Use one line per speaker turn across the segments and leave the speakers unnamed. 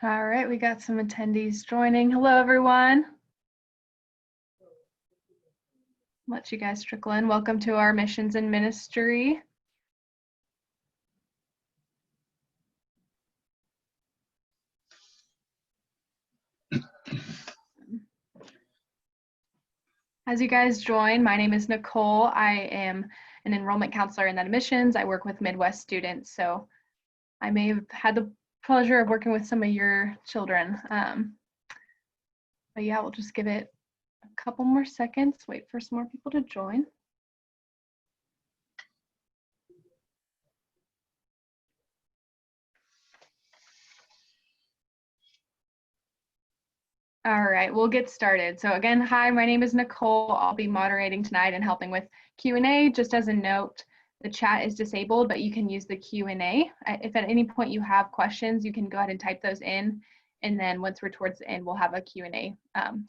All right, we got some attendees joining. Hello, everyone. Let you guys trickle in. Welcome to our missions and ministry. As you guys join, my name is Nicole. I am an enrollment counselor in admissions. I work with Midwest students, so I may have had the pleasure of working with some of your children. But yeah, we'll just give it a couple more seconds, wait for some more people to join. All right, we'll get started. So again, hi, my name is Nicole. I'll be moderating tonight and helping with Q&A. Just as a note, the chat is disabled, but you can use the Q&A. If at any point you have questions, you can go ahead and type those in. And then once we're towards the end, we'll have a Q&A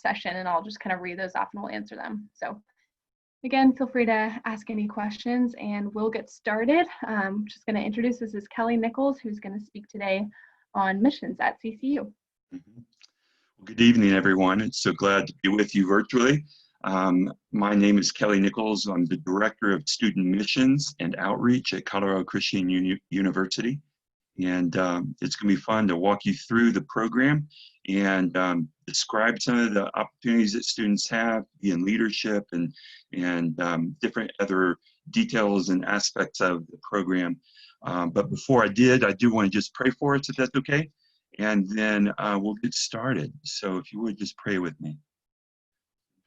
session, and I'll just kind of read those off and we'll answer them. So again, feel free to ask any questions and we'll get started. I'm just going to introduce, this is Kelly Nichols, who's going to speak today on missions at CCU.
Mm-hmm. Well, good evening, everyone. It's so glad to be with you virtually. My name is Kelly Nichols. I'm the Director of Student Missions and Outreach at Colorado Christian University. And it's going to be fun to walk you through the program and describe some of the opportunities that students have, be in leadership and different other details and aspects of the program. But before I do want to just pray for us, if that's okay. And then we'll get started. So if you would just pray with me.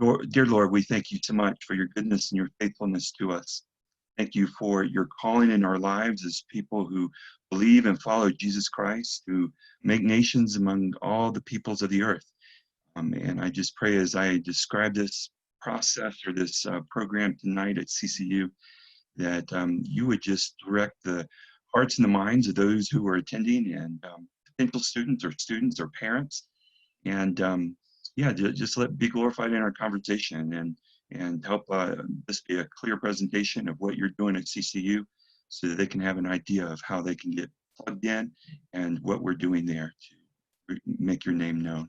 Lord, dear Lord, we thank you so much for your goodness and your faithfulness to us. Thank you for your calling in our lives as people who believe and follow Jesus Christ, who make nations among all the peoples of the earth. And I just pray as I describe this process or this program tonight at CCU, that you would just direct the hearts and the minds of those who are attending and potential students or parents, and yeah, just let be glorified in our conversation and help this be a clear presentation of what you're doing at CCU, so that they can have an idea of how they can get plugged in and what we're doing there to make your name known.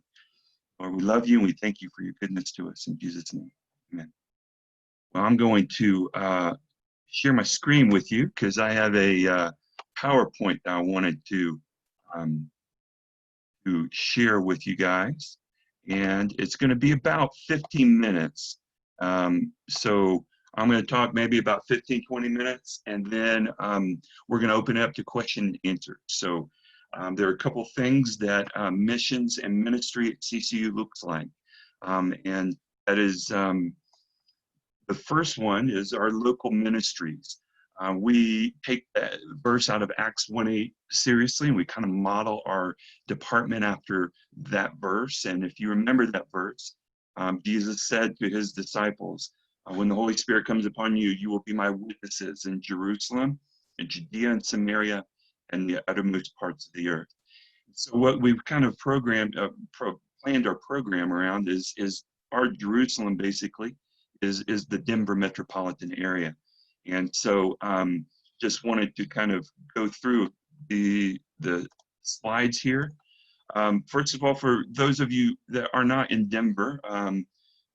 Lord, we love you and we thank you for your goodness to us. In Jesus' name, amen. Well, I'm going to share my screen with you because I have a PowerPoint that I wanted to share with you guys, and it's going to be about 15 minutes. So I'm going to talk maybe about 15-20 minutes, and then we're going to open it up to question and answer. So there are a couple things that missions and ministry at CCU looks like, and that is the first one is our local ministries. We take that verse out of Acts 1:8 seriously, and we kind of model our department after that verse. And if you remember that verse, Jesus said to his disciples, when the Holy Spirit comes upon you, you will be my witnesses in Jerusalem, in Judea and Samaria, and the uttermost parts of the earth. So what we've kind of planned our program around is our Jerusalem basically is the Denver metropolitan area. And so just wanted to kind of go through the slides here. First of all, for those of you that are not in Denver,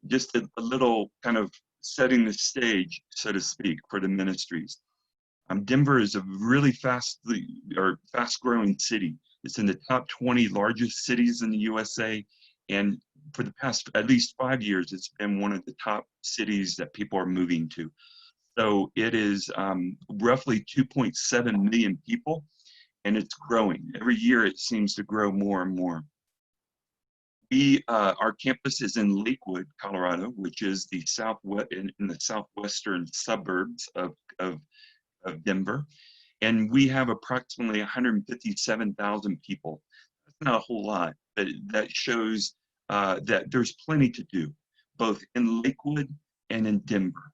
just a little kind of setting the stage, so to speak, for the ministries. Denver is a really fast-growing city. It's in the top 20 largest cities in the USA, and for the past at least 5 years, it's been one of the top cities that people are moving to. So it is roughly 2.7 million people, and it's growing. Every year it seems to grow more and more. Our campus is in Lakewood, Colorado, which is the in the southwestern suburbs of Denver. And we have approximately 157,000 people. That's not a whole lot, but that shows that there's plenty to do, both in Lakewood and in Denver.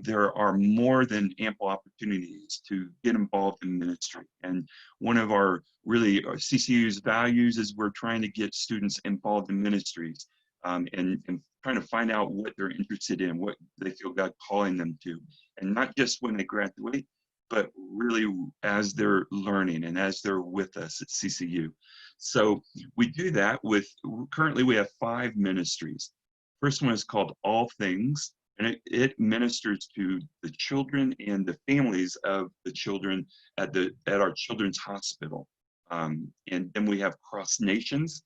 There are more than ample opportunities to get involved in ministry. And one of our CCU's values is we're trying to get students involved in ministries and trying to find out what they're interested in, what they feel God calling them to. And not just when they graduate, but really as they're learning and as they're with us at CCU. So we do that with, currently we have 5 ministries. First one is called All Things, and it ministers to the children and the families of the children at our children's hospital. And then we have Cross Nations,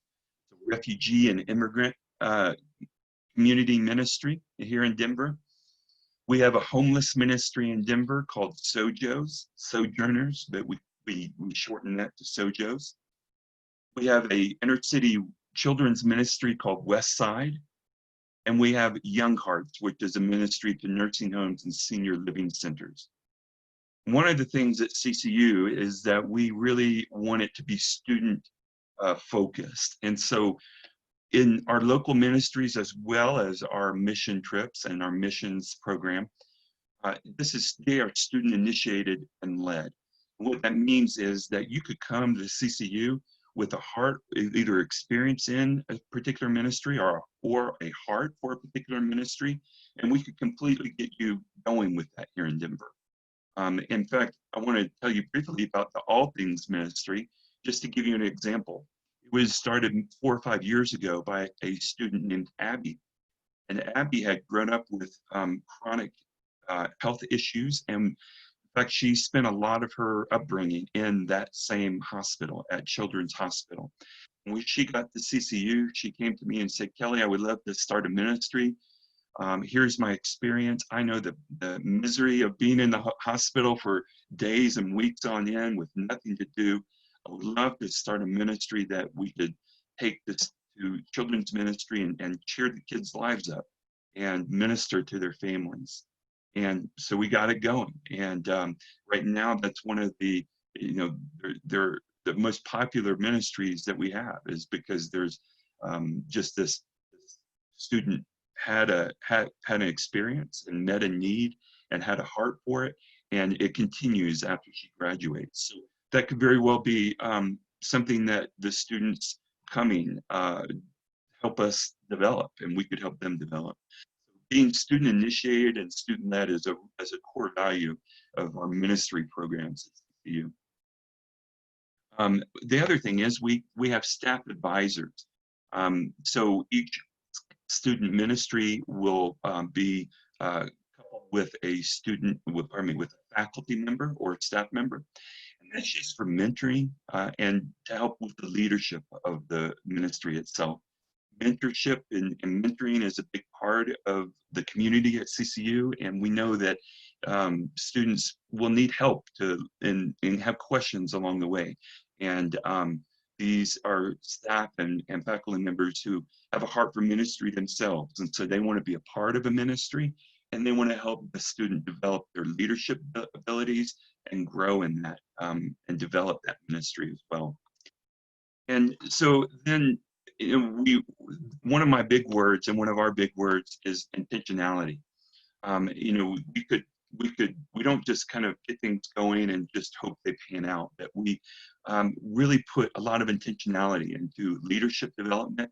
refugee and immigrant community ministry here in Denver. We have a homeless ministry in Denver called Sojourners, but we shorten that to Sojos. We have a inner city children's ministry called West Side. And we have Young Hearts, which is a ministry to nursing homes and senior living centers. One of the things at CCU is that we really want it to be student focused. And so in our local ministries, as well as our mission trips and our missions program, they are student initiated and led. And what that means is that you could come to CCU with a heart, either experience in a particular ministry or a heart for a particular ministry, and we could completely get you going with that here in Denver. In fact, I want to tell you briefly about the All Things ministry, just to give you an example. It was started 4 or 5 years ago by a student named Abby. And Abby had grown up with chronic health issues. And in fact, she spent a lot of her upbringing in that same hospital, at Children's Hospital. When she got to CCU, she came to me and said, Kelly, I would love to start a ministry. Here's my experience. I know the misery of being in the hospital for days and weeks on end with nothing to do. I would love to start a ministry that we could take this to children's ministry and cheer the kids' lives up and minister to their families. And so we got it going. And right now, that's one of the, they're the most popular ministries that we have, is because there's just this student had an experience and met a need and had a heart for it, and it continues after she graduates. So that could very well be something that the students coming help us develop, and we could help them develop. Being student initiated and student led is a core value of our ministry programs at CCU. The other thing is we have staff advisors. So each student ministry will be coupled with a faculty member or a staff member. And that's just for mentoring and to help with the leadership of the ministry itself. Mentorship and mentoring is a big part of the community at CCU, and we know that students will need help and have questions along the way. And these are staff and faculty members who have a heart for ministry themselves, and so they want to be a part of a ministry, and they want to help the student develop their leadership abilities and grow in that and develop that ministry as well. And so then, one of my big words and one of our big words is intentionality. We don't just kind of get things going and just hope they pan out, that we really put a lot of intentionality into leadership development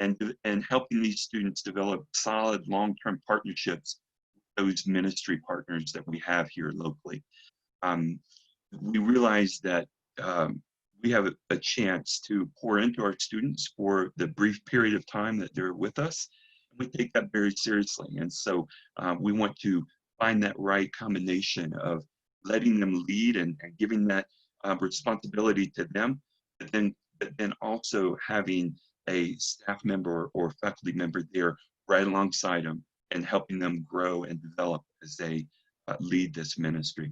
and helping these students develop solid long-term partnerships with those ministry partners that we have here locally. We realize that we have a chance to pour into our students for the brief period of time that they're with us. We take that very seriously. And so we want to find that right combination of letting them lead and giving that responsibility to them, but then also having a staff member or faculty member there right alongside them and helping them grow and develop as they lead this ministry.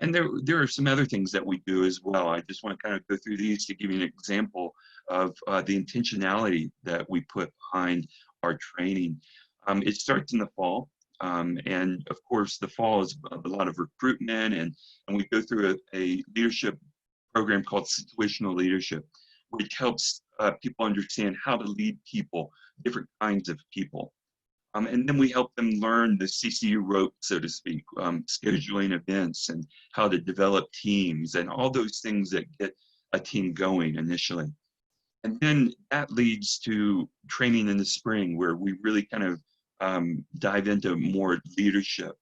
And there are some other things that we do as well. I just want to kind of go through these to give you an example of the intentionality that we put behind our training. It starts in the fall. And of course, the fall is a lot of recruitment, and we go through a leadership program called situational leadership, which helps people understand how to lead people, different kinds of people. And then we help them learn the CCU rope, so to speak, scheduling events and how to develop teams and all those things that get a team going initially. And then that leads to training in the spring, where we really kind of dive into more leadership,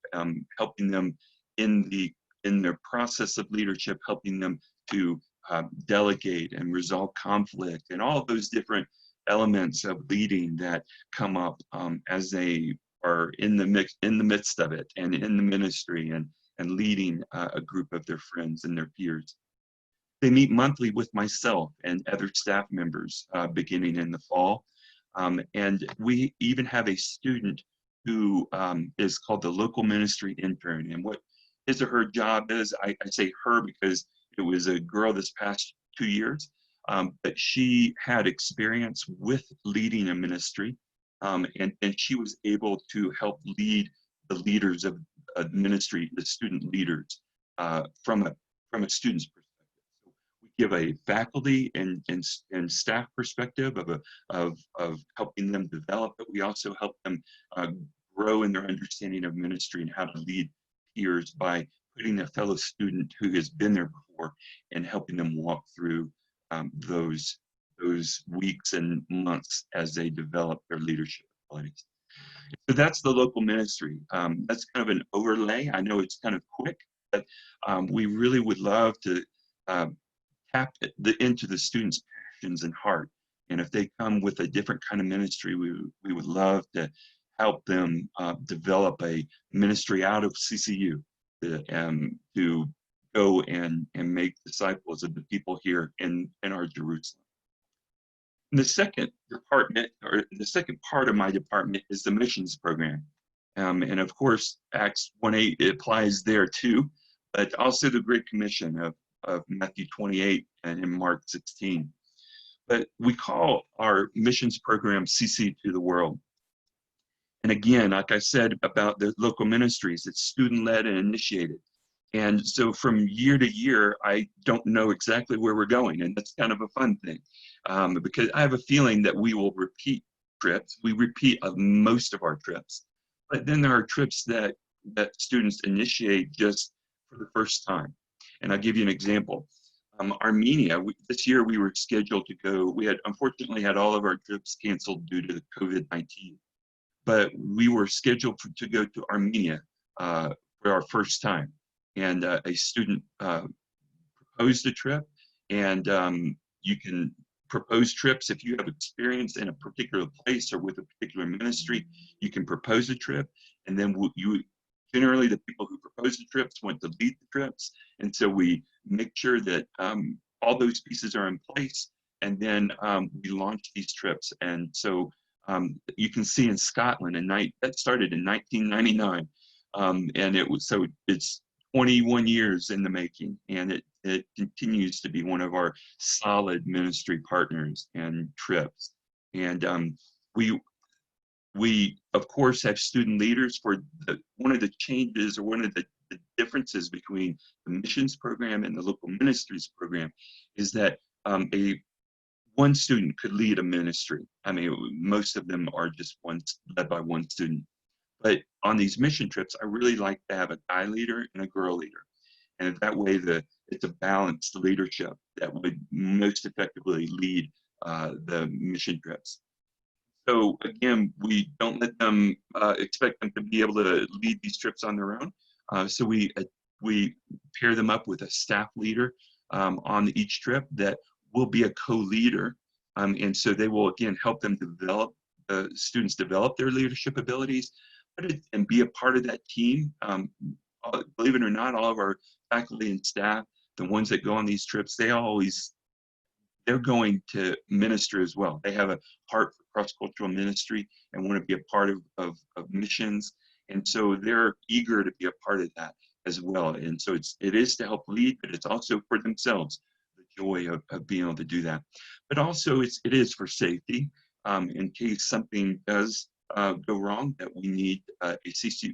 helping them in their process of leadership, helping them to delegate and resolve conflict, and all of those different elements of leading that come up as they are in the midst of it, and in the ministry, and leading a group of their friends and their peers. They meet monthly with myself and other staff members beginning in the fall. And we even have a student who is called the local ministry intern. And what his or her job is, I say her because it was a girl this past 2 years, but she had experience with leading a ministry, and she was able to help lead the leaders of ministry, the student leaders, from a student's perspective. We give a faculty and staff perspective of helping them develop, but we also help them grow in their understanding of ministry and how to lead peers by putting a fellow student who has been there before and helping them walk through those weeks and months as they develop their leadership abilities. So that's the local ministry. That's kind of an overlay. I know it's kind of quick, but we really would love to tap into the students' passions and heart. And if they come with a different kind of ministry, we would love to help them develop a ministry out of CCU to go and make disciples of the people here in our Jerusalem. And the second department, or the second part of my department, is the missions program. And of course, Acts 1:8 applies there too, but also the Great Commission of Matthew 28 and in Mark 16. But we call our missions program CC to the World. And again, like I said about the local ministries, it's student-led and initiated. And so from year to year, I don't know exactly where we're going, and that's kind of a fun thing, because I have a feeling that we will repeat trips. We repeat most of our trips, but then there are trips that students initiate just for the first time. And I'll give you an example. Armenia, this year we were scheduled to go. We had unfortunately had all of our trips canceled due to the COVID-19, but we were scheduled to go to Armenia for our first time. And a student proposed a trip, and you can propose trips if you have experience in a particular place or with a particular ministry. You can propose a trip, and then generally the people who propose the trips want to lead the trips, and so we make sure that all those pieces are in place, and then we launch these trips. And so you can see in Scotland, that started in 1999, and it's 21 years in the making, and it continues to be one of our solid ministry partners and trips. And we of course have student leaders. One of the changes, or one of the differences between the missions program and the local ministries program is that one student could lead a ministry. I mean, most of them are just led by one student. But on these mission trips, I really like to have a guy leader and a girl leader. And that way, it's a balanced leadership that would most effectively lead the mission trips. So again, we don't let them expect them to be able to lead these trips on their own. So we pair them up with a staff leader on each trip that will be a co-leader. And so they will, again, help them students develop their leadership abilities, and be a part of that team. Believe it or not, all of our faculty and staff, the ones that go on these trips, they're going to minister as well. They have a heart for cross-cultural ministry and want to be a part of missions. And so they're eager to be a part of that as well. And so it is to help lead, but it's also for themselves, the joy of being able to do that. But also it is for safety, in case something does go wrong, that we need a CCU.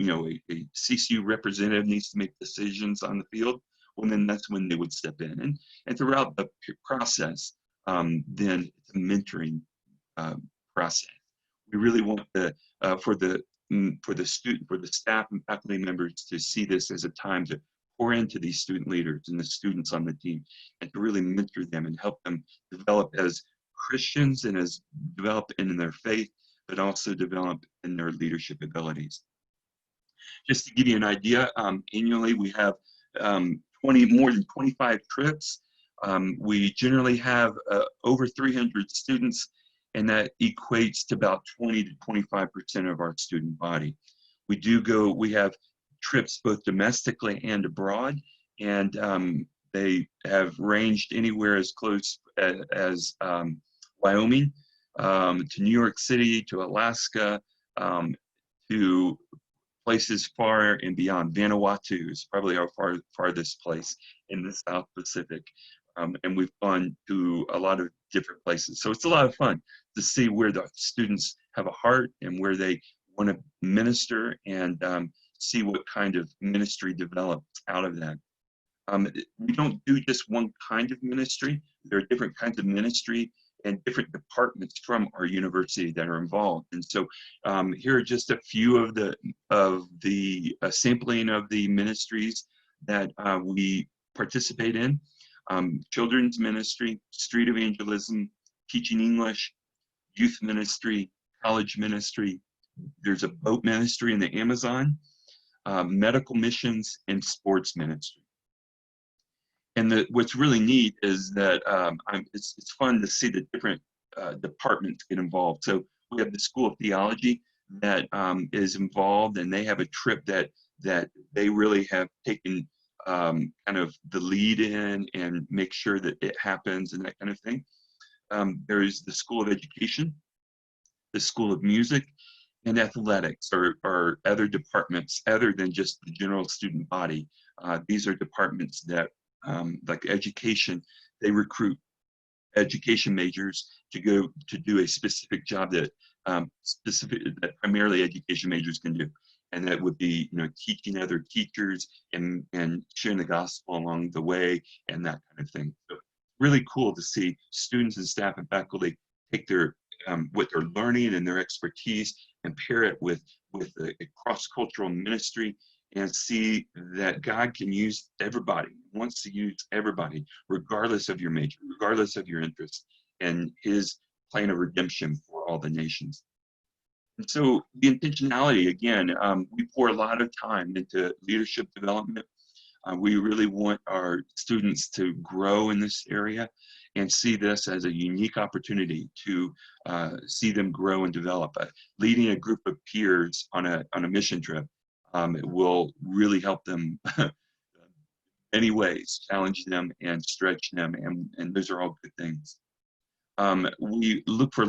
A CCU representative needs to make decisions on the field. Well, then that's when they would step in. And throughout the process, then it's a mentoring process. We really want for the staff and faculty members to see this as a time to pour into these student leaders and the students on the team, and to really mentor them and help them develop as Christians and as develop in their faith, but also develop in their leadership abilities. Just to give you an idea, annually we have more than 25 trips. We generally have over 300 students, and that equates to about 20 to 25% of our student body. We have trips both domestically and abroad, and they have ranged anywhere as close as Wyoming, to New York City, to Alaska, to places far and beyond. Vanuatu is probably our farthest place in the South Pacific. And we've gone to a lot of different places. So it's a lot of fun to see where the students have a heart and where they want to minister, and see what kind of ministry develops out of that. We don't do just one kind of ministry. There are different kinds of ministry and different departments from our university that are involved. And so here are just a few of the sampling of the ministries that we participate in. Children's ministry, street evangelism, teaching English, youth ministry, college ministry. There's a boat ministry in the Amazon, medical missions, and sports ministry. And what's really neat is that it's fun to see the different departments get involved. So we have the School of Theology that is involved, and they have a trip that they really have taken kind of the lead in and make sure that it happens and that kind of thing. There is the School of Education, the School of Music, and athletics are other departments other than just the general student body. These are departments that, like education, they recruit education majors to go to do a specific job that primarily education majors can do. And that would be, teaching other teachers and sharing the gospel along the way and that kind of thing. So really cool to see students and staff and faculty take their what they're learning and their expertise and pair it with a cross-cultural ministry, and see that God can use everybody, wants to use everybody, regardless of your major, regardless of your interest, and his plan of redemption for all the nations. And so the intentionality, again, we pour a lot of time into leadership development. We really want our students to grow in this area and see this as a unique opportunity to see them grow and develop. Leading a group of peers on a mission trip will really help them in many ways, challenge them and stretch them, and those are all good things. We look for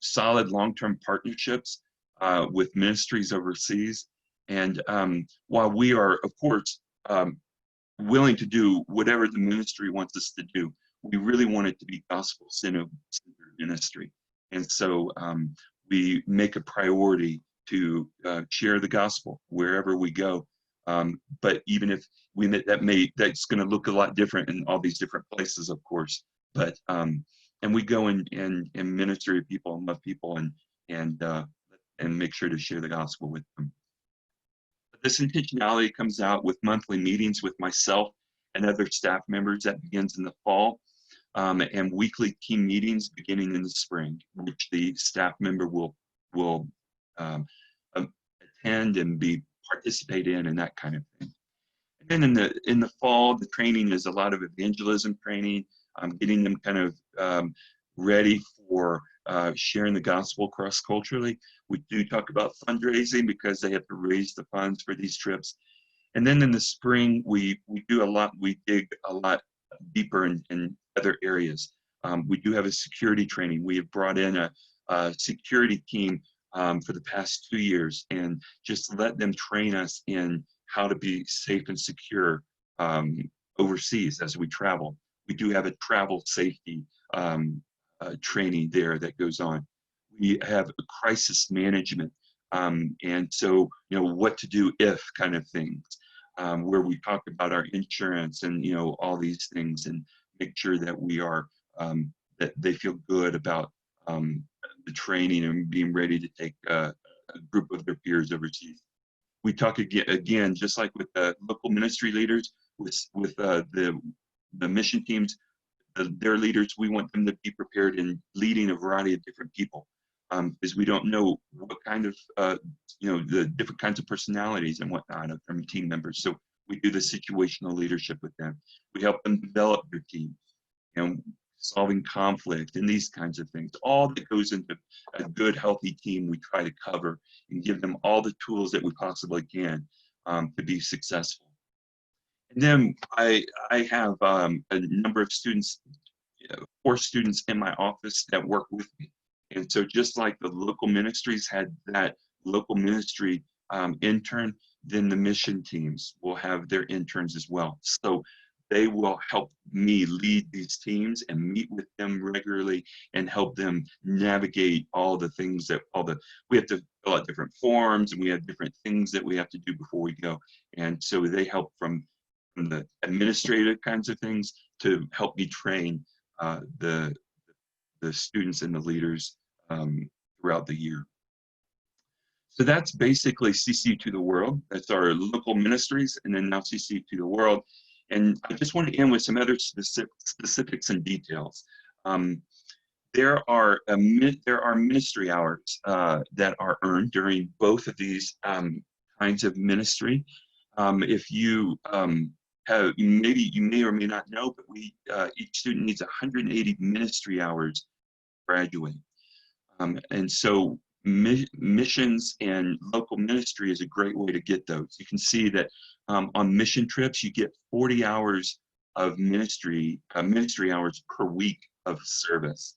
solid long-term partnerships with ministries overseas. And while we are, of course, willing to do whatever the ministry wants us to do, we really want it to be gospel-centered ministry. And so we make a priority to share the gospel wherever we go. But even if that's going to look a lot different in all these different places, of course. But and we go and minister to people and love people and make sure to share the gospel with them. But this intentionality comes out with monthly meetings with myself and other staff members that begins in the fall, and weekly team meetings beginning in the spring, which the staff member will attend and participate in and that kind of thing. And then in the fall, the training is a lot of evangelism training, getting them kind of ready for sharing the gospel cross-culturally. We do talk about fundraising because they have to raise the funds for these trips. And then in the spring, we dig a lot deeper in other areas. We do have a security training. We have brought in a security team for the past 2 years and just let them train us in how to be safe and secure overseas as we travel. We do have a travel safety training there that goes on. We have a crisis management, and so what to do if kind of things, where we talk about our insurance and all these things, and make sure that we are that they feel good about the training and being ready to take a group of their peers overseas. We talk again, just like with the local ministry leaders, the mission teams, their leaders, we want them to be prepared in leading a variety of different people, because we don't know what kind of, the different kinds of personalities and whatnot from team members. So we do the situational leadership with them. We help them develop their teams, solving conflict and these kinds of things. All that goes into a good, healthy team, we try to cover and give them all the tools that we possibly can to be successful. And then I have a number of students, 4 students in my office that work with me. And so just like the local ministries had that local ministry intern, then the mission teams will have their interns as well. So they will help me lead these teams and meet with them regularly and help them navigate all the things that we have to fill out different forms, and we have different things that we have to do before we go. And so they help from the administrative kinds of things to help me train the students and the leaders throughout the year. So that's basically CCU to the world. That's our local ministries, and then now CCU to the world. And I just want to end with some other specifics and details. There are ministry hours that are earned during both of these kinds of ministry. If you maybe you may or may not know, but each student needs 180 ministry hours to graduate. And so missions and local ministry is a great way to get those. You can see that on mission trips, you get 40 hours of ministry hours per week of service.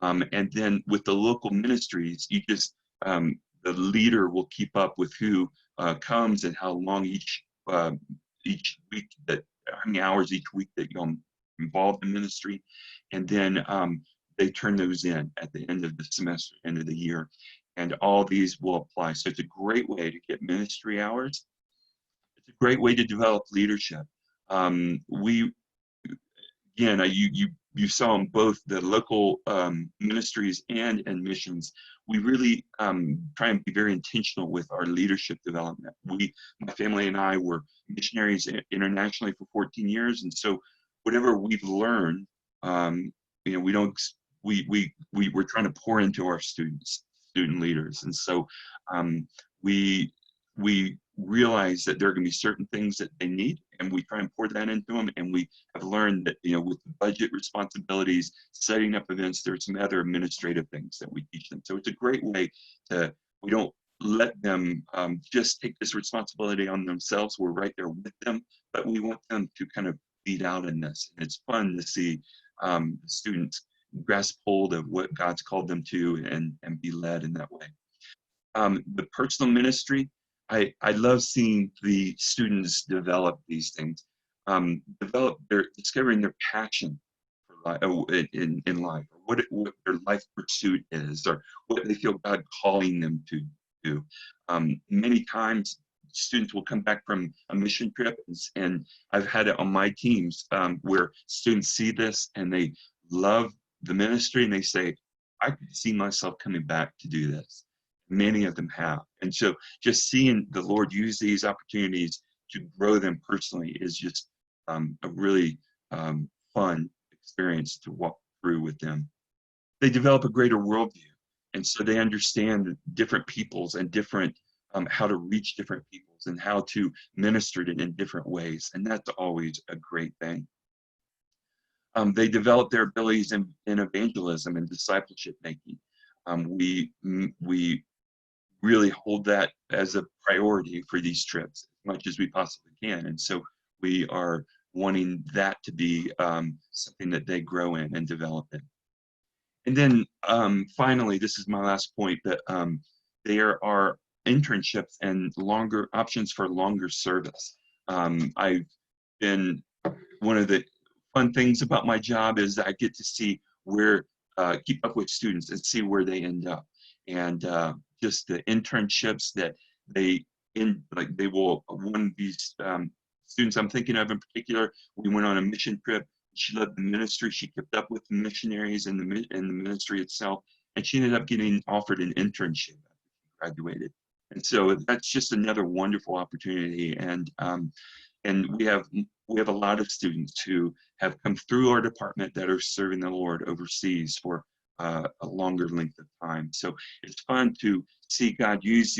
And then with the local ministries, you just, the leader will keep up with who comes and how long each week, how many hours each week that you're involved in ministry. And then they turn those in at the end of the semester, end of the year, and all these will apply. So it's a great way to get ministry hours. It's a great way to develop leadership. You saw in both the local ministries and missions, we really try and be very intentional with our leadership development. My family and I were missionaries internationally for 14 years, and so whatever we've learned, we're trying to pour into our student leaders. And so we realize that there are going to be certain things that they need, and we try and pour that into them. And we have learned that, with the budget responsibilities, setting up events, there's some other administrative things that we teach them. So it's a great way we don't let them just take this responsibility on themselves. We're right there with them, but we want them to kind of lead out in this. And it's fun to see the students grasp hold of what God's called them to and be led in that way. The personal ministry, I love seeing the students develop these things, discovering their passion for in life, or what their life pursuit is, or what they feel God calling them to do. Many times, students will come back from a mission trip, and I've had it on my teams where students see this and they love the ministry, and they say, I could see myself coming back to do this. Many of them have. And so just seeing the Lord use these opportunities to grow them personally is just a really fun experience to walk through with them. They develop a greater worldview, and so they understand different peoples and different how to reach different peoples and how to minister to it in different ways. And that's always a great thing. They develop their abilities in evangelism and discipleship making. We really hold that as a priority for these trips as much as we possibly can. And so we are wanting that to be something that they grow in and develop in. And then finally, this is my last point, that there are internships and longer options for longer service. I've been, one of the fun things about my job is I get to see keep up with students and see where they end up. And just the internships that one of these students I'm thinking of in particular, we went on a mission trip. She led the ministry. She kept up with the missionaries and the ministry itself, and she ended up getting offered an internship after she graduated. And so that's just another wonderful opportunity. And and we have a lot of students who have come through our department that are serving the Lord overseas for a longer length of time. So it's fun to see God use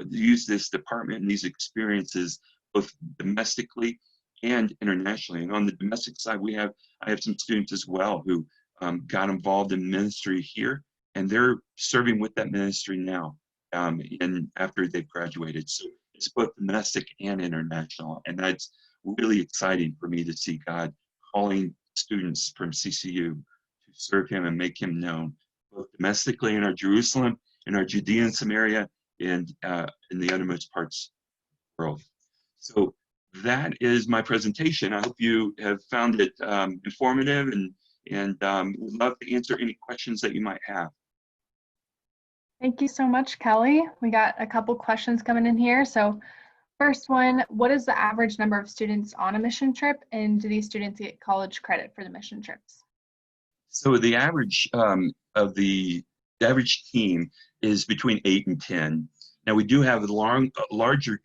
use this department and these experiences both domestically and internationally. And on the domestic side, I have some students as well who got involved in ministry here, and they're serving with that ministry now, and after they've graduated. So it's both domestic and international, and that's really exciting for me to see God calling students from CCU to serve Him and make Him known, both domestically in our Jerusalem, in our Judea and Samaria, and in the uttermost parts of the world. So that is my presentation. I hope you have found it informative, and would love to answer any questions that you might have.
Thank you so much, Kelly. We got a couple questions coming in here. So first one, what is the average number of students on a mission trip, and do these students get college credit for the mission trips?
So the average of the average team is between 8 and 10. Now we do have larger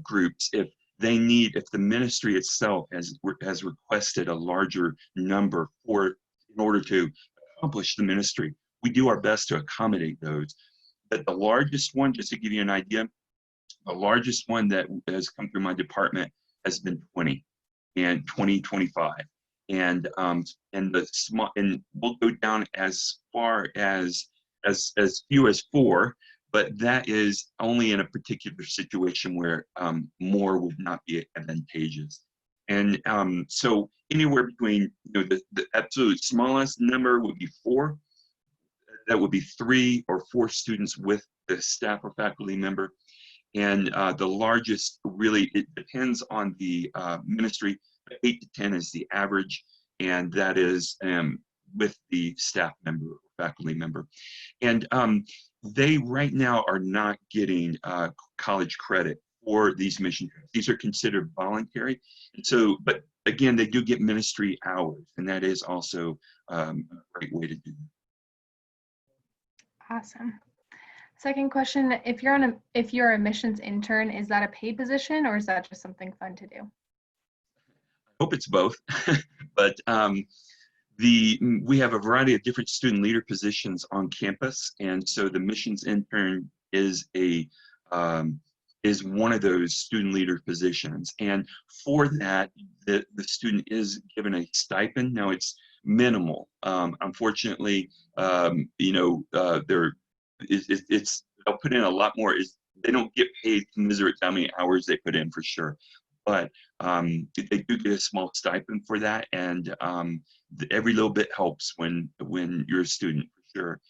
groups if the ministry itself has requested a larger number in order to accomplish the ministry. We do our best to accommodate those. But the largest one, just to give you an idea, the largest one that has come through my department has been 20 and 25. And the small, and we'll go down as far as few as 4, but that is only in a particular situation where more would not be advantageous. And so anywhere between, the absolute smallest number would be 4. That would be 3 or 4 students with the staff or faculty member. And the largest, really, it depends on the ministry. 8 to 10 is the average, and that is with the staff member or faculty member. And they right now are not getting college credit for these mission trips. These are considered voluntary. And so, but again, they do get ministry hours, and that is also a great way to do that.
Awesome. Second question, if you're a missions intern, is that a paid position or is that just something fun to do?
I hope it's both, but we have a variety of different student leader positions on campus, and so the missions intern is one of those student leader positions. And for that, the student is given a stipend. Now it's minimal. Unfortunately, they'll put in a lot more. They don't get paid commensurate to how many hours they put in, for sure, but they do get a small stipend for that, and every little bit helps when you're a student, for sure.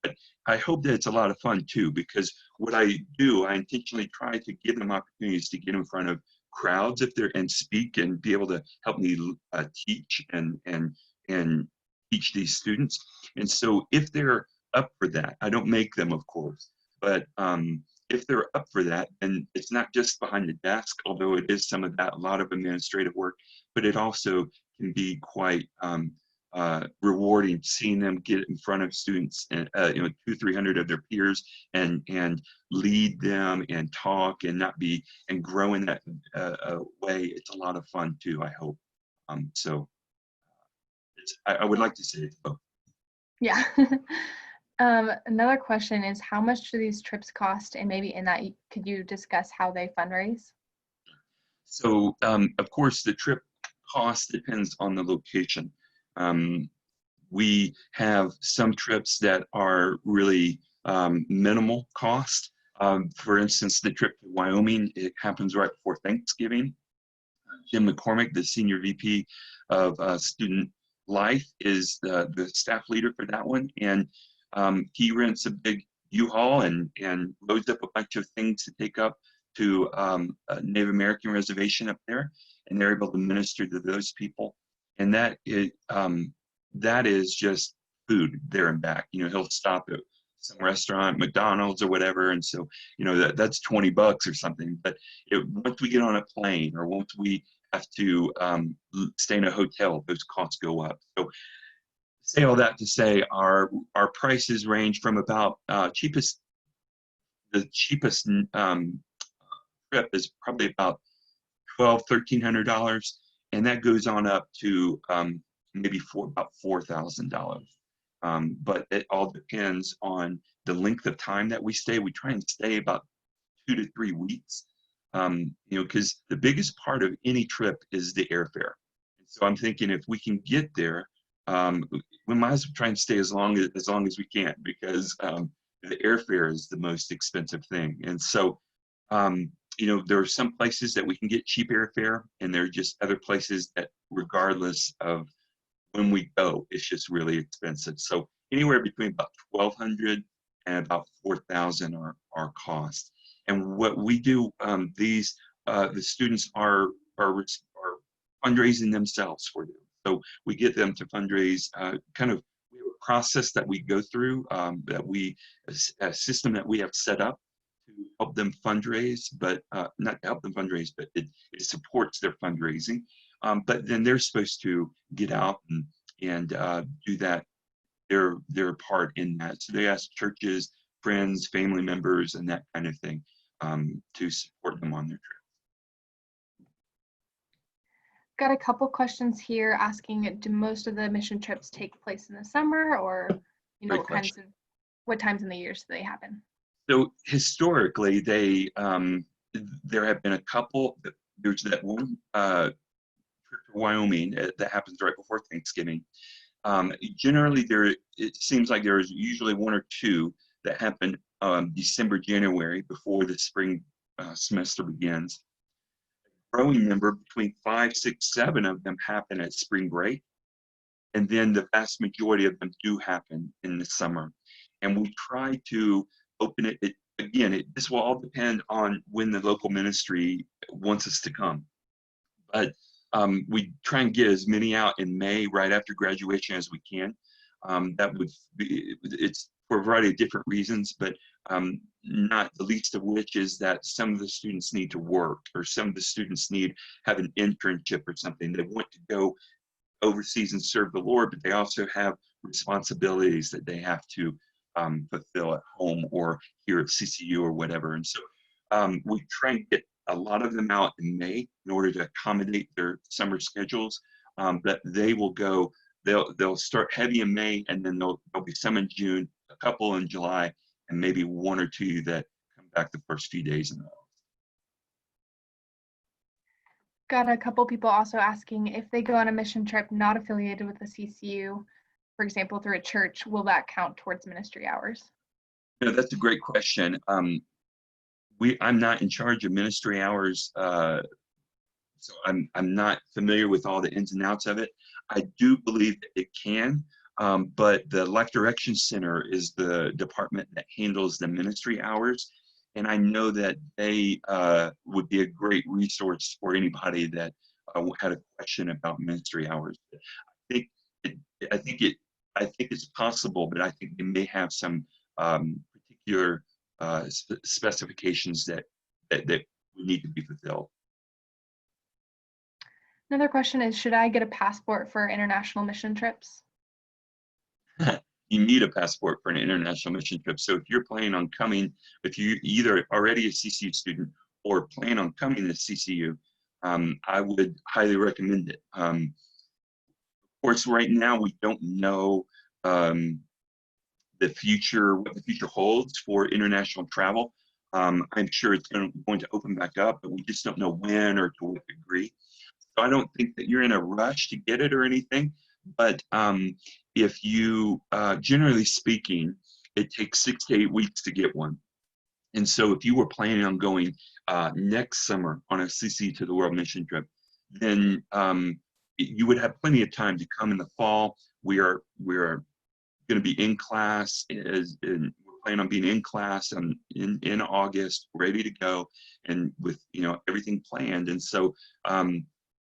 But I hope that it's a lot of fun too, because what I intentionally try to give them opportunities to get in front of crowds and speak and be able to help me teach and teach these students. And so if they're up for that, I don't make them, of course, but if they're up for that, then it's not just behind the desk, although it is some of that, a lot of administrative work, but it also can be quite rewarding seeing them get in front of students and 200-300 of their peers and lead them and talk and grow in that way. It's a lot of fun too, I hope. So I would like to say it's both.
Yeah. Another question is, how much do these trips cost? And maybe in that, could you discuss how they fundraise?
So, of course, the trip cost depends on the location. We have some trips that are really minimal cost. For instance, the trip to Wyoming, it happens right before Thanksgiving. Jim McCormick, the Senior VP of Student Life, is the staff leader for that one. And he rents a big U-Haul and loads up a bunch of things to take up to a Native American reservation up there, and they're able to minister to those people. And that is just food there and back. He'll stop at some restaurant, McDonald's or whatever, and so that's $20 or something. But once we get on a plane or once we have to stay in a hotel, those costs go up. So say all that to say our prices range from about the cheapest trip is probably about $1,300, and that goes on up to maybe about $4,000. But it all depends on the length of time that we stay. We try and stay about 2 to 3 weeks, because the biggest part of any trip is the airfare. So I'm thinking if we can get there, we might as well try and stay as long as we can, because the airfare is the most expensive thing. And so, there are some places that we can get cheap airfare, and there are just other places that, regardless of when we go, it's just really expensive. So anywhere between about 1,200 and about 4,000 are our cost. And what we do, the students are fundraising themselves for them. So we get them to fundraise. We have a process that we go through, a system that we have set up to help them fundraise, but not to help them fundraise, but it supports their fundraising. But then they're supposed to get out and do that, their part in that. So they ask churches, friends, family members, and that kind of thing to support them on their trip.
Got a couple questions here asking, do most of the mission trips take place in the summer, or what times in the years do they happen?
So historically, there have been a couple. There's that one trip to Wyoming that happens right before Thanksgiving. Generally, it seems like there is usually 1 or 2 that happen December, January, before the spring semester begins. A growing number, between 5, 6, 7 of them happen at spring break, and then the vast majority of them do happen in the summer. And we try to open it. This will all depend on when the local ministry wants us to come. But we try and get as many out in May, right after graduation, as we can. It's for a variety of different reasons, but not the least of which is that some of the students need to work, or some of the students have an internship or something. They want to go overseas and serve the Lord, but they also have responsibilities that they have to fulfill at home or here at CCU or whatever. And so we try and get a lot of them out in May in order to accommodate their summer schedules. But they will go, they'll start heavy in May, and then there'll be some in June, a couple in July, and maybe 1 or 2 that come back the first few days in August.
Got a couple people also asking, if they go on a mission trip not affiliated with the CCU, for example, through a church, will that count towards ministry hours?
That's a great question. I'm not in charge of ministry hours, so I'm not familiar with all the ins and outs of it. I do believe that it can, but the Life Direction Center is the department that handles the ministry hours, and I know that they would be a great resource for anybody that had a question about ministry hours. I think it's possible, but I think they may have some particular specifications that need to be fulfilled.
Another question is, should I get a passport for international mission trips?
You need a passport for an international mission trip. So if you're planning on coming, if you either already a CCU student or plan on coming to CCU, I would highly recommend it. Of course, right now we don't know what the future holds for international travel. I'm sure it's going to open back up, but we just don't know when or to what degree. So I don't think that you're in a rush to get it or anything, but if you, generally speaking, it takes 6 to 8 weeks to get one. And so if you were planning on going next summer on a CC to the World Mission trip, then you would have plenty of time to come in the fall. We're going to be in class, and we're planning on being in class in August, ready to go, and with everything planned. And so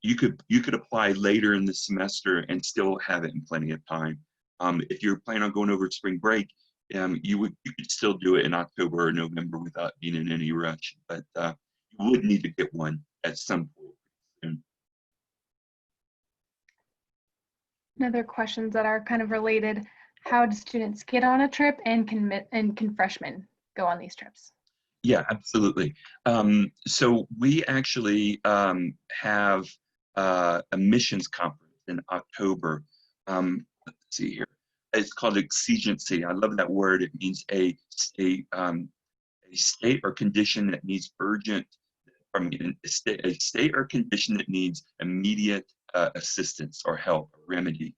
you could apply later in the semester and still have it in plenty of time. If you're planning on going over spring break, you could still do it in October or November without being in any rush. But you would need to get one at some point soon.
Another questions that are kind of related: how do students get on a trip, and can freshmen go on these trips?
Yeah, absolutely. So we actually have a missions conference in October. Let's see here. It's called exigency. I love that word. It means a state or condition that needs urgent, I mean, a state or condition that needs immediate assistance or help, or remedy.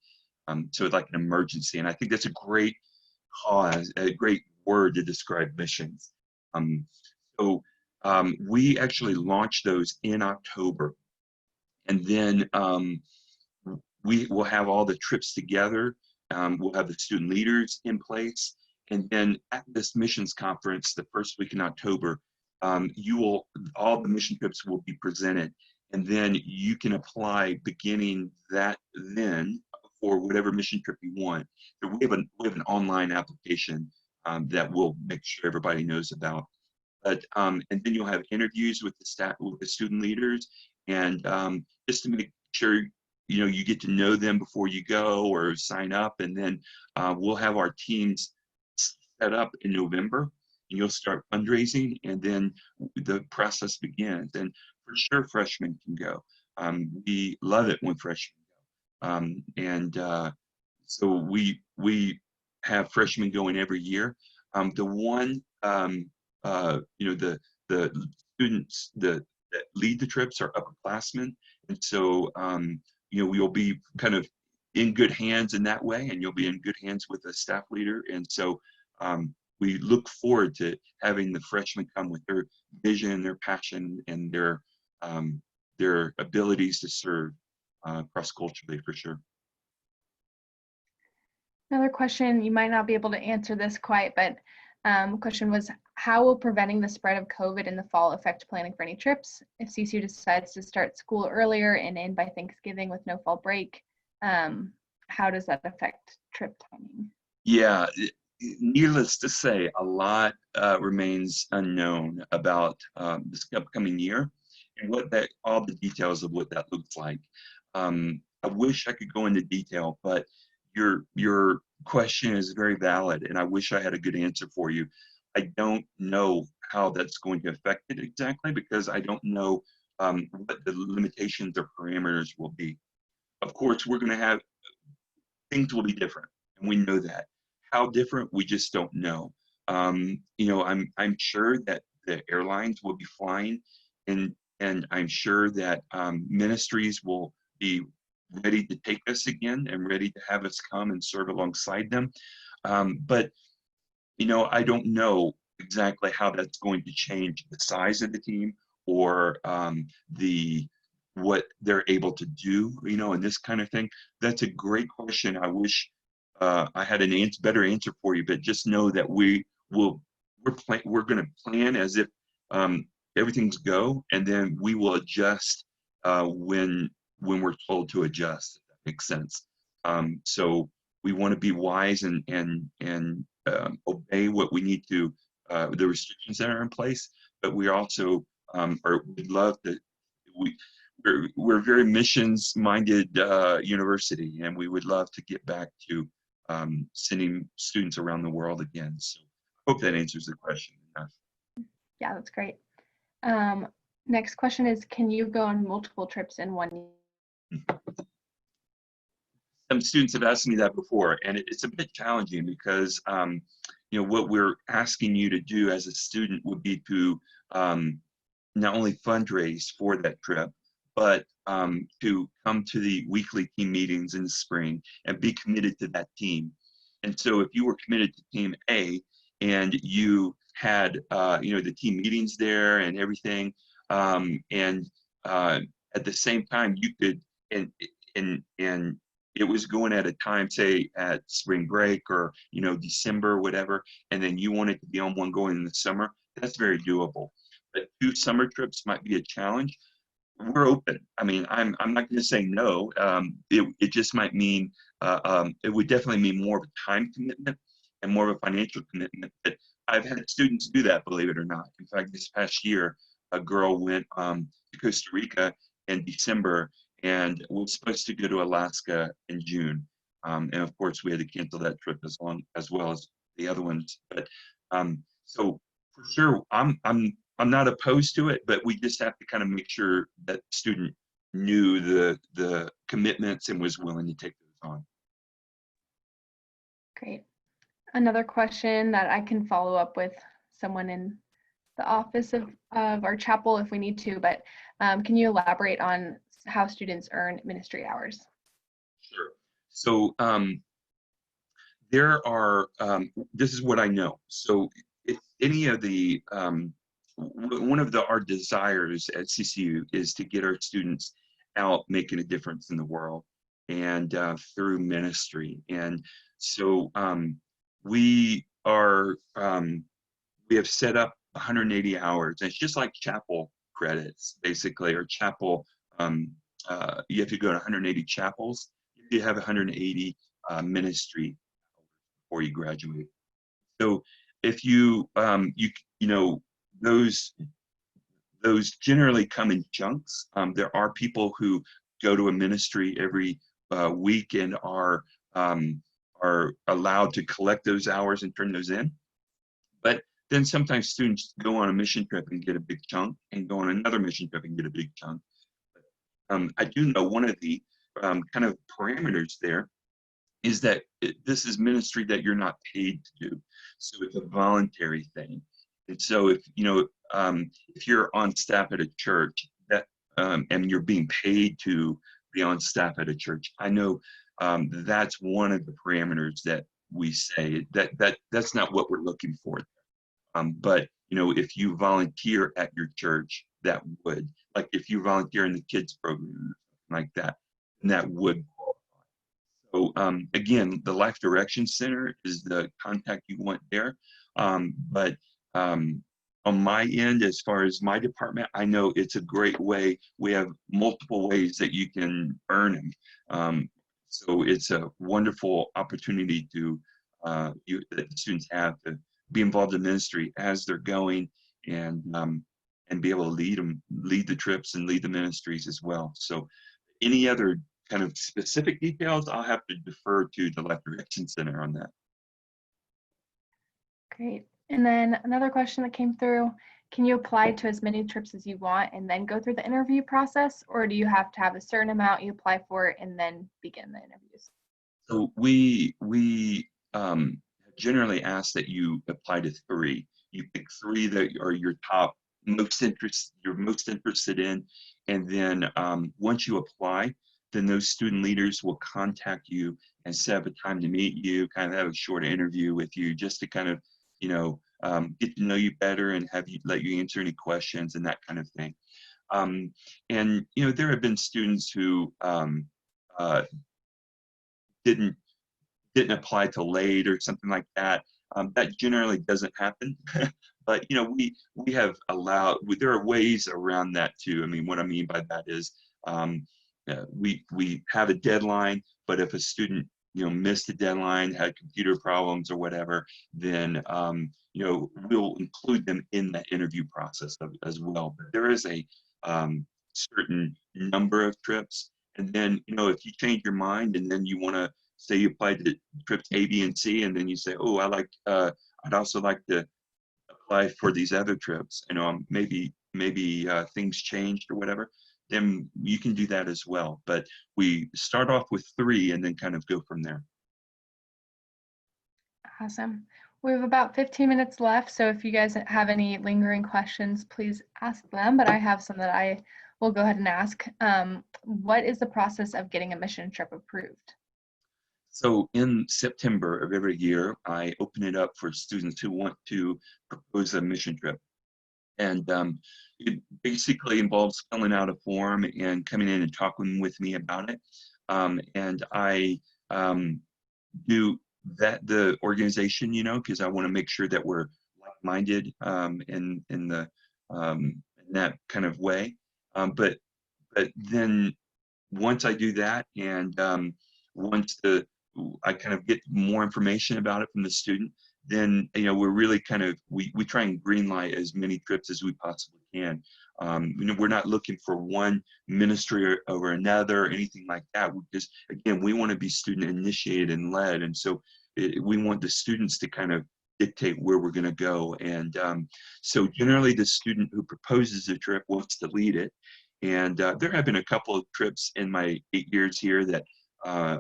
So it's like an emergency. And I think that's a great cause, a great word to describe missions. Um, so we actually launched those in October. And then we will have all the trips together. We'll have the student leaders in place. And then at this missions conference, the first week in October, all the mission trips will be presented. And then you can apply beginning that then for whatever mission trip you want. So we have an online application that we'll make sure everybody knows about. But and then you'll have interviews with the staff, with the student leaders, and just to make sure you get to know them before you go or sign up. And then we'll have our teams set up in November, and you'll start fundraising, and then the process begins. And for sure, freshmen can go. We love it when freshmen go, and so we have freshmen going every year. The one the students that lead the trips are upperclassmen, and so we'll be kind of in good hands in that way, and you'll be in good hands with the staff leader. And so we look forward to having the freshmen come with their vision, their passion, and their abilities to serve cross-culturally, for sure.
Another question, you might not be able to answer this quite, but question was, how will preventing the spread of COVID in the fall affect planning for any trips? If CCU decides to start school earlier and end by Thanksgiving with no fall break, how does that affect trip timing?
Yeah, needless to say, a lot remains unknown about this upcoming year and all the details of what that looks like. I wish I could go into detail, but your question is very valid, and I wish I had a good answer for you. I don't know how that's going to affect it exactly, because I don't know what the limitations or parameters will be. Of course, we're going to have things will be different, and we know that. How different, we just don't know. I'm sure that the airlines will be flying, and I'm sure that ministries will be ready to take us again and ready to have us come and serve alongside them. But I don't know exactly how that's going to change the size of the team, or the what they're able to do, and this kind of thing. That's a great question. I wish I had an better answer for you, but just know that we're going to plan as if everything's go, and then we will adjust when we're told to adjust, if that makes sense. So we want to be wise and obey what we need to, the restrictions that are in place, but we also we'd love to, we're a very missions minded university, and we would love to get back to sending students around the world again. So I hope that answers the question enough.
Yeah, that's great. Next question is, can you go on multiple trips in 1 year?
Some students have asked me that before, and it's a bit challenging because what we're asking you to do as a student would be to not only fundraise for that trip, but to come to the weekly team meetings in the spring and be committed to that team. And so if you were committed to team A and you had the team meetings there and everything, and at the same time you could, and it was going at a time, say at spring break or December, whatever, and then you wanted to be on one going in the summer, that's very doable. But 2 summer trips might be a challenge. We're open. I mean, I'm not going to say no. It just might mean it would definitely mean more of a time commitment and more of a financial commitment. But I've had students do that, believe it or not. In fact, this past year, a girl went to Costa Rica in December and was supposed to go to Alaska in June. And of course, we had to cancel that trip as well as the other ones. But so For sure, I'm not opposed to it, but we just have to kind of make sure that the student knew the commitments and was willing to take those on.
Great. Another question that I can follow up with someone in the office of our chapel if we need to, but can you elaborate on how students earn ministry hours?
Sure. So there are, this is what I know. So if any of the, one of our desires at CCU is to get our students out making a difference in the world and through ministry. And so we are, we have set up 180 hours. And it's just like chapel credits, basically, or chapel, you have to go to 180 chapels. You have 180 ministry before you graduate. So if you you know those generally come in chunks. There are people who go to a ministry every week and are allowed to collect those hours and turn those in. But then sometimes students go on a mission trip and get a big chunk, and go on another mission trip and get a big chunk. I do know one of the kind of parameters there is that this is ministry that you're not paid to do. So it's a voluntary thing. And so if you're on staff at a church that and you're being paid to be on staff at a church, I know that's one of the parameters that we say that's not what we're looking for. But if you volunteer at your church, that would, like if you volunteer in the kids program like that, that would. So again, the Life Direction Center is the contact you want there. But on my end, as far as my department, I know it's a great way. We have multiple ways that you can earn them. So it's a wonderful opportunity to that the students have to be involved in ministry as they're going, and be able to lead the trips and lead the ministries as well. So any other kind of specific details, I'll have to defer to the Life Direction Center on that.
Great. And then another question that came through, can you apply to as many trips as you want and then go through the interview process, or do you have to have a certain amount you apply for and then begin the interviews?
So we generally ask that you apply to 3. You pick 3 that are your top you're most interested in, and then once you apply, then those student leaders will contact you and set up a time to meet you, kind of have a short interview with you, just to kind of get to know you better and let you answer any questions and that kind of thing. And there have been students who didn't apply till late or something like that. That generally doesn't happen. But we have allowed, there are ways around that too. I mean, what I mean by that is we have a deadline, but if a student missed the deadline, had computer problems or whatever, then we'll include them in that interview process as well. But there is a certain number of trips, and then if you change your mind and then you want to say you applied to trips A, B, and C, and then you say, oh, I'd also like to apply for these other trips, maybe things changed or whatever, then you can do that as well. But we start off with 3 and then kind of go from there.
Awesome. We have about 15 minutes left, so if you guys have any lingering questions, please ask them, but I have some that I will go ahead and ask. What is the process of getting a mission trip approved?
So in September of every year, I open it up for students who want to propose a mission trip. And it basically involves filling out a form and coming in and talking with me about it. And I do that, the organization, because I want to make sure that we're like-minded in that kind of way. But then once I do that, and once I kind of get more information about it from the student, then we're really kind of we try and greenlight as many trips as we possibly can. We're not looking for one ministry over another or anything like that. Again, we want to be student initiated and led, and so we want the students to kind of dictate where we're going to go. And so generally the student who proposes a trip wants to lead it. And there have been a couple of trips in my 8 years here that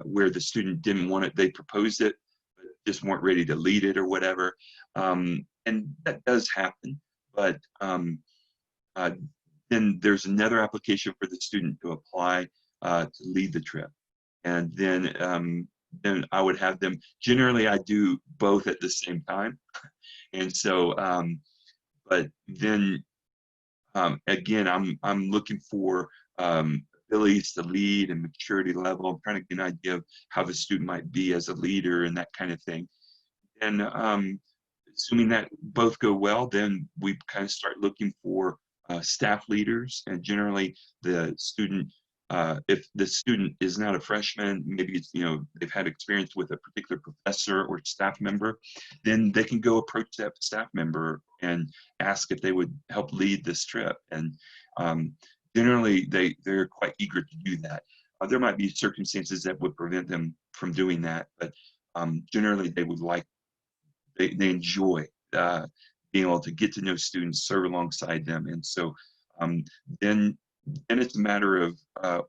where the student didn't want it, they proposed it, but just weren't ready to lead it or whatever. And that does happen, but uh, then there's another application for the student to apply to lead the trip. And then I would have them, generally I do both at the same time. And so, but then again, I'm looking for abilities to lead and maturity level. I'm trying to get an idea of how the student might be as a leader and that kind of thing. And assuming that both go well, then we kind of start looking for staff leaders. And generally the student, if the student is not a freshman, maybe it's, they've had experience with a particular professor or staff member, then they can go approach that staff member and ask if they would help lead this trip. And generally they're quite eager to do that. There might be circumstances that would prevent them from doing that, but generally they would like, they enjoy being able to get to know students, serve alongside them. And so then it's a matter of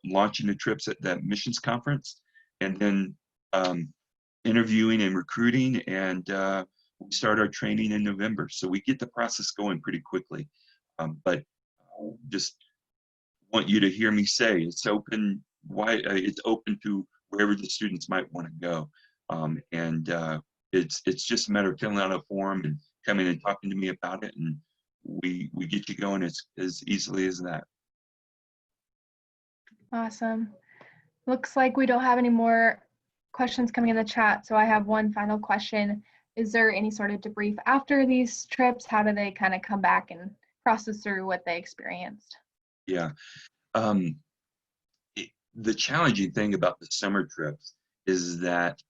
launching the trips at that missions conference, and then interviewing and recruiting, and we start our training in November. So we get the process going pretty quickly. But just want you to hear me say it's open. It's open to wherever the students might want to go, and it's just a matter of filling out a form and coming and talking to me about it, and we get you going as easily as that.
Awesome. Looks like we don't have any more questions coming in the chat, so I have one final question. Is there any sort of debrief after these trips? How do they kind of come back and process through what they experienced?
Yeah. The challenging thing about the summer trips is that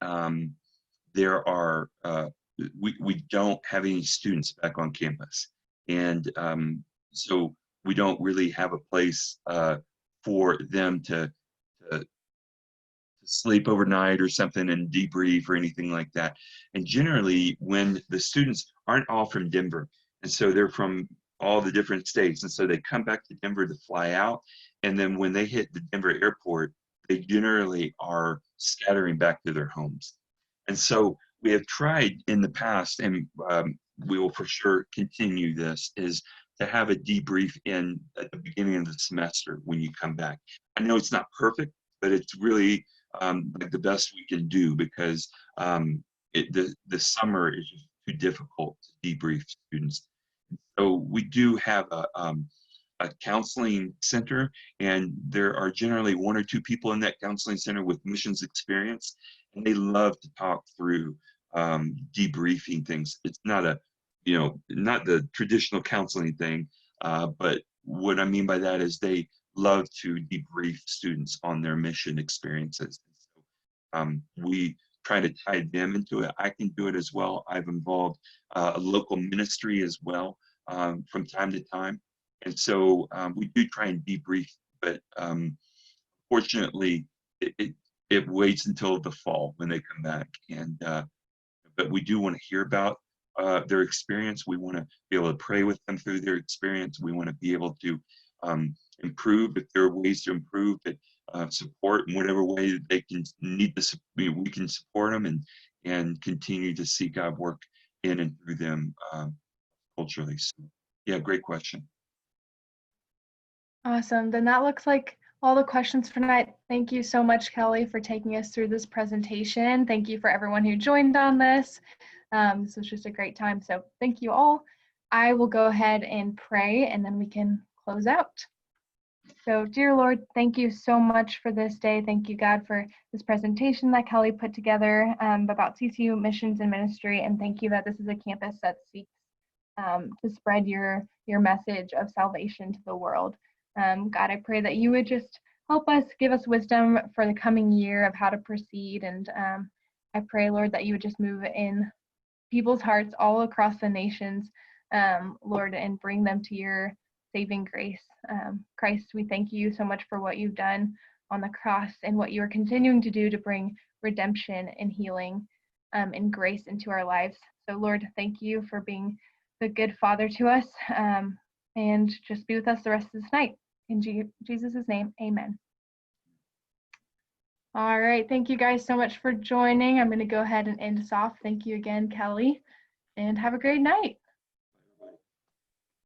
there are, we don't have any students back on campus. And so we don't really have a place for them to sleep overnight or something and debrief or anything like that. And generally when the students aren't all from Denver, and so they're from all the different states, and so they come back to Denver to fly out, and then when they hit the Denver airport, they generally are scattering back to their homes. And so we have tried in the past, and we will for sure continue this, is to have a debrief at the beginning of the semester when you come back. I know it's not perfect, but it's really like the best we can do, because the summer is just too difficult to debrief students. So we do have a counseling center, and there are generally 1 or 2 people in that counseling center with missions experience, and they love to talk through debriefing things. It's not not the traditional counseling thing, but what I mean by that is they love to debrief students on their mission experiences. So, we try to tie them into it. I can do it as well. I've involved a local ministry as well from time to time. And so we do try and debrief, but fortunately, it waits until the fall when they come back. And but we do want to hear about their experience. We want to be able to pray with them through their experience. We want to be able to improve if there are ways to improve, but support in whatever way that they can need to. We can support them and continue to see God work in and through them culturally. So, yeah, great question.
Awesome. Then that looks like all the questions for tonight. Thank you so much, Kelly, for taking us through this presentation. Thank you for everyone who joined on this. This was just a great time. So thank you all. I will go ahead and pray, and then we can close out. So, dear Lord, thank you so much for this day. Thank you, God, for this presentation that Kelly put together about CCU missions and ministry. And thank you that this is a campus that seeks to spread your message of salvation to the world. God, I pray that you would just help us, give us wisdom for the coming year of how to proceed. And I pray, Lord, that you would just move in people's hearts all across the nations, Lord, and bring them to your saving grace. Christ, we thank you so much for what you've done on the cross and what you are continuing to do to bring redemption and healing and grace into our lives. So Lord, thank you for being the good Father to us, and just be with us the rest of this night. In Jesus' name, amen. All right, thank you guys so much for joining. I'm going to go ahead and end us off. Thank you again, Kelly, and have a great night.